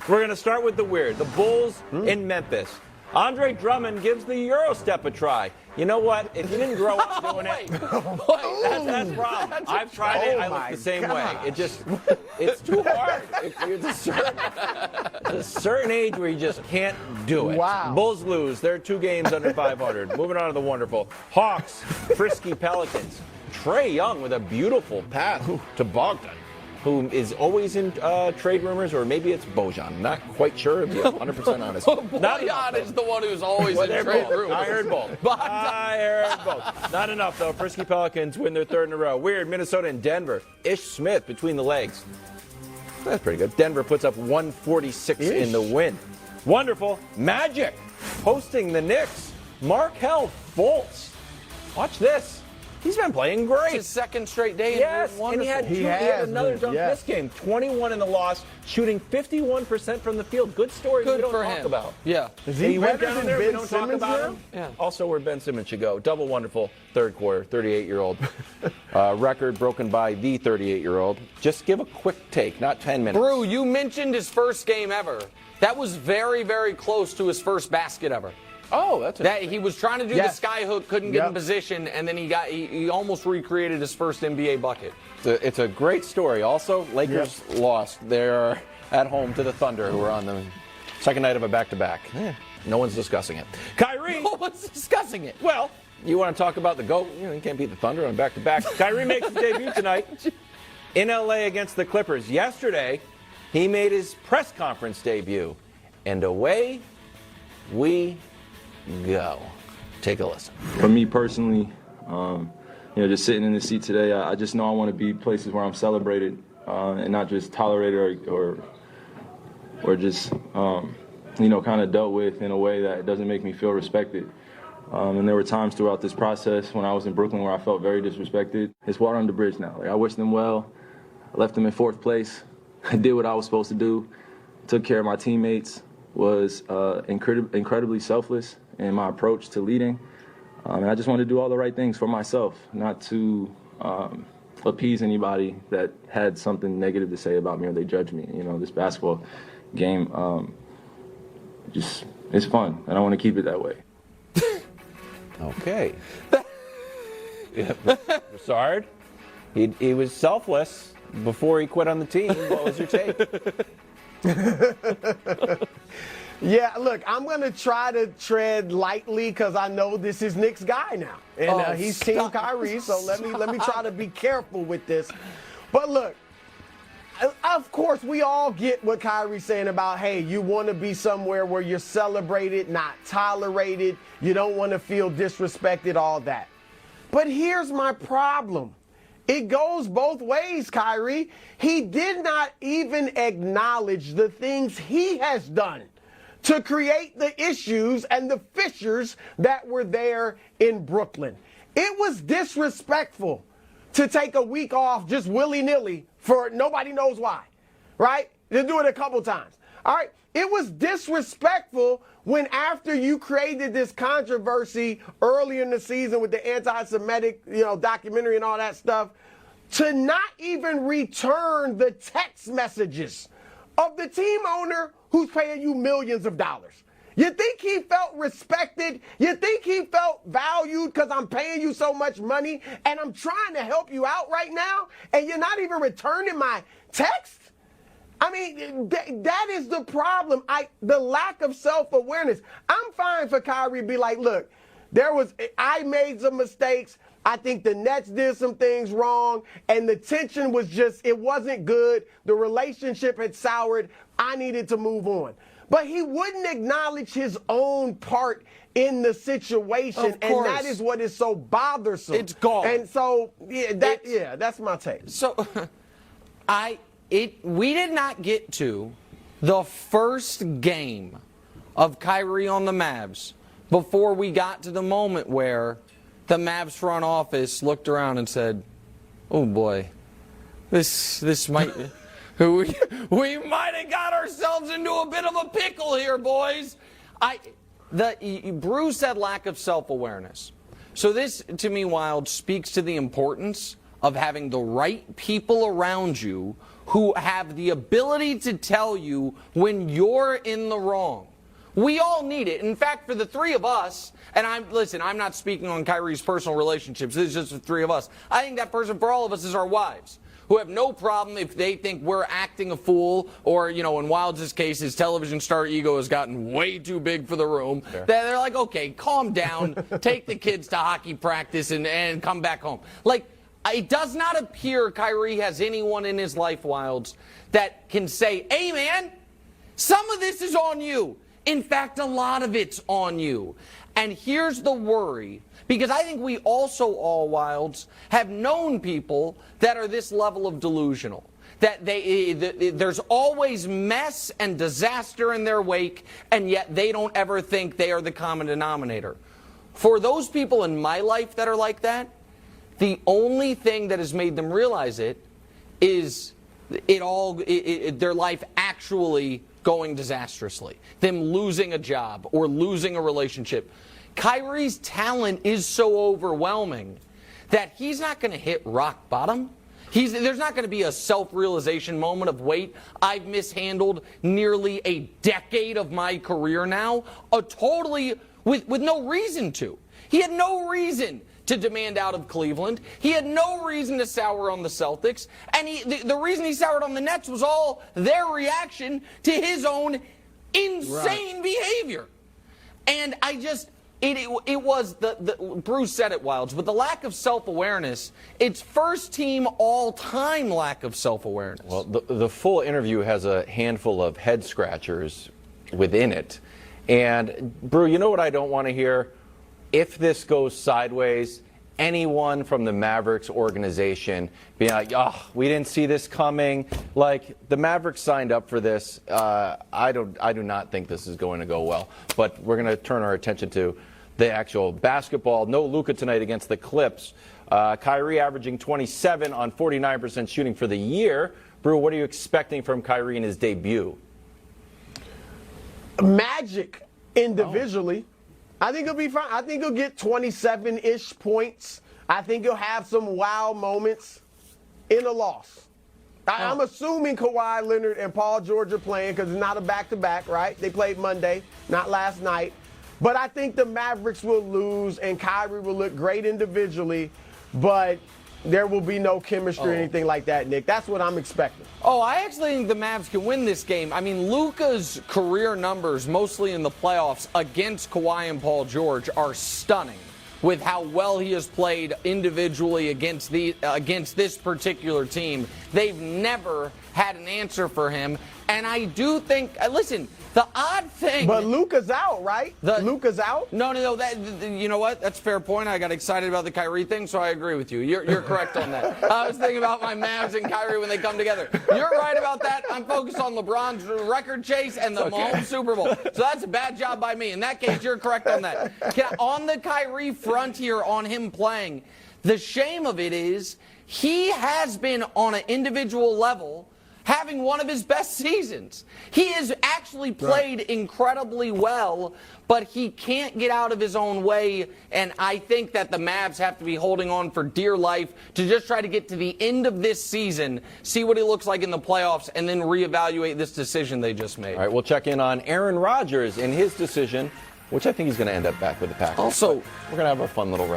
We're going to start with the weird. The Bulls in Memphis. Andre Drummond gives the Eurostep a try. You know what? If you didn't grow up doing it, that's the problem. I've tried it. I look the same way. It's too hard. It's a certain age where you just can't do it. Wow. Bulls lose. They're 2 games under 500. Moving on to the wonderful Hawks, frisky Pelicans. Trae Young with a beautiful pass to Bogdan, who is always in trade rumors, or maybe it's Bojan. Not quite sure, to be 100% honest. Bojan is the one who's always in trade rumors. I heard both. Not enough, though. Frisky Pelicans win their 3rd in a row. Weird, Minnesota and Denver. Ish Smith between the legs. That's pretty good. Denver puts up 146 in the win. Wonderful. Magic hosting the Knicks. Markelle Fultz. Watch this. He's been playing great. It's his 2nd straight day. Yes, and he had another dunk this game. 21 in the loss, shooting 51% from the field. Good story we don't talk about. Yeah. He went down there, we don't talk about him. Yeah. Also where Ben Simmons should go. Double wonderful 3rd quarter, 38-year-old. Record broken by the 38-year-old. Just give a quick take, not 10 minutes. Brew, you mentioned his first game ever. That was very, very close to his first basket ever. Oh, that's that he was trying to do the sky hook, couldn't get in position, and then he almost recreated his first NBA bucket. It's a great story. Also, Lakers lost. They're at home to the Thunder, who are on the 2nd night of a back-to-back. No one's discussing it. Kyrie. No one's discussing it. Well, you want to talk about the GOAT? You can't beat the Thunder on back-to-back. Kyrie makes his debut tonight in L.A. against the Clippers. Yesterday, he made his press conference debut, and away we go. Take a listen. For me personally, just sitting in the seat today, I just know I want to be places where I'm celebrated and not just tolerated or just, kind of dealt with in a way that doesn't make me feel respected. And there were times throughout this process when I was in Brooklyn where I felt very disrespected. It's water under the bridge now. I wish them well. I left them in 4th place. I did what I was supposed to do. Took care of my teammates. Was incredibly selfless in my approach to leading. And I just wanted to do all the right things for myself, not to appease anybody that had something negative to say about me or they judge me. This basketball game, it's fun, and I want to keep it that way. Okay. Broussard, he was selfless before he quit on the team. What was your take? Yeah, look, I'm going to try to tread lightly because I know this is Nick's guy now. And he's Team Kyrie, so let me try to be careful with this. But look, of course, we all get what Kyrie's saying about, hey, you want to be somewhere where you're celebrated, not tolerated. You don't want to feel disrespected, all that. But here's my problem. It goes both ways, Kyrie. He did not even acknowledge the things he has done to create the issues and the fissures that were there in Brooklyn. It was disrespectful to take a week off just willy-nilly for nobody knows why, right? To do it a couple times, all right? It was disrespectful when after you created this controversy earlier in the season with the anti-Semitic, documentary and all that stuff, to not even return the text messages of the team owner who's paying you millions of dollars. You think he felt respected? You think he felt valued because I'm paying you so much money and I'm trying to help you out right now and you're not even returning my text? I mean, that is the problem. The lack of self-awareness. I'm fine for Kyrie to be like, look, I made some mistakes. I think the Nets did some things wrong, and the tension was it wasn't good. The relationship had soured. I needed to move on. But he wouldn't acknowledge his own part in the situation, and that is what is so bothersome. It's gone. And so, that's my take. So, we did not get to the first game of Kyrie on the Mavs before we got to the moment where the Mavs front office looked around and said, "Oh boy, this might we might have got ourselves into a bit of a pickle here, boys." Brew said lack of self-awareness. So this, to me, Wild, speaks to the importance of having the right people around you who have the ability to tell you when you're in the wrong. We all need it. In fact, for the three of us, and I'm not speaking on Kyrie's personal relationships. This is just the three of us. I think that person for all of us is our wives, who have no problem if they think we're acting a fool, or, in Wilds' case, his television star ego has gotten way too big for the room. Fair. They're like, okay, calm down, take the kids to hockey practice and come back home. Like, it does not appear Kyrie has anyone in his life, Wilds, that can say, hey, man, some of this is on you. In fact, a lot of it's on you. And here's the worry, because I think we also, all Wilds, have known people that are this level of delusional. That there's always mess and disaster in their wake, and yet they don't ever think they are the common denominator. For those people in my life that are like that, the only thing that has made them realize it is their life actually going disastrously. Them losing a job or losing a relationship. Kyrie's talent is so overwhelming that he's not going to hit rock bottom. There's not going to be a self-realization moment of, wait, I've mishandled nearly a decade of my career now, with no reason to. He had no reason to demand out of Cleveland. He had no reason to sour on the Celtics. And the reason he soured on the Nets was all their reaction to his own insane behavior. And it was Bruce said it, Wilds, but the lack of self-awareness, it's first team all-time lack of self-awareness. Well, the full interview has a handful of head scratchers within it. And, Brew, you know what I don't want to hear? If this goes sideways, anyone from the Mavericks organization being like, oh, we didn't see this coming. Like, the Mavericks signed up for this. I do not think this is going to go well. But we're going to turn our attention to the actual basketball. No Luka tonight against the Clips. Kyrie averaging 27 on 49% shooting for the year. Brew, what are you expecting from Kyrie in his debut? Magic individually. I think he'll be fine. I think he'll get 27-ish points. I think he'll have some wow moments in a loss. I'm assuming Kawhi Leonard and Paul George are playing because it's not a back-to-back, right? They played Monday, not last night. But I think the Mavericks will lose and Kyrie will look great individually, but there will be no chemistry or anything like that, Nick. That's what I'm expecting. I actually think the Mavs can win this game. I mean, Luka's career numbers, mostly in the playoffs, against Kawhi and Paul George are stunning with how well he has played individually against this particular team. They've never had an answer for him. And I do think, listen, the odd thing. But Luka's out, right? Luka's out? No. You know what? That's a fair point. I got excited about the Kyrie thing, so I agree with you. You're correct on that. I was thinking about my Mavs and Kyrie when they come together. You're right about that. I'm focused on LeBron's record chase and the Mahomes Super Bowl. So that's a bad job by me. In that case, you're correct on that. On the Kyrie front here, on him playing, the shame of it is he has been on an individual level having one of his best seasons. He has actually played incredibly well, but he can't get out of his own way, and I think that the Mavs have to be holding on for dear life to just try to get to the end of this season, see what he looks like in the playoffs, and then reevaluate this decision they just made. All right, we'll check in on Aaron Rodgers and his decision, which I think he's going to end up back with the Packers. Also, we're going to have a fun little round.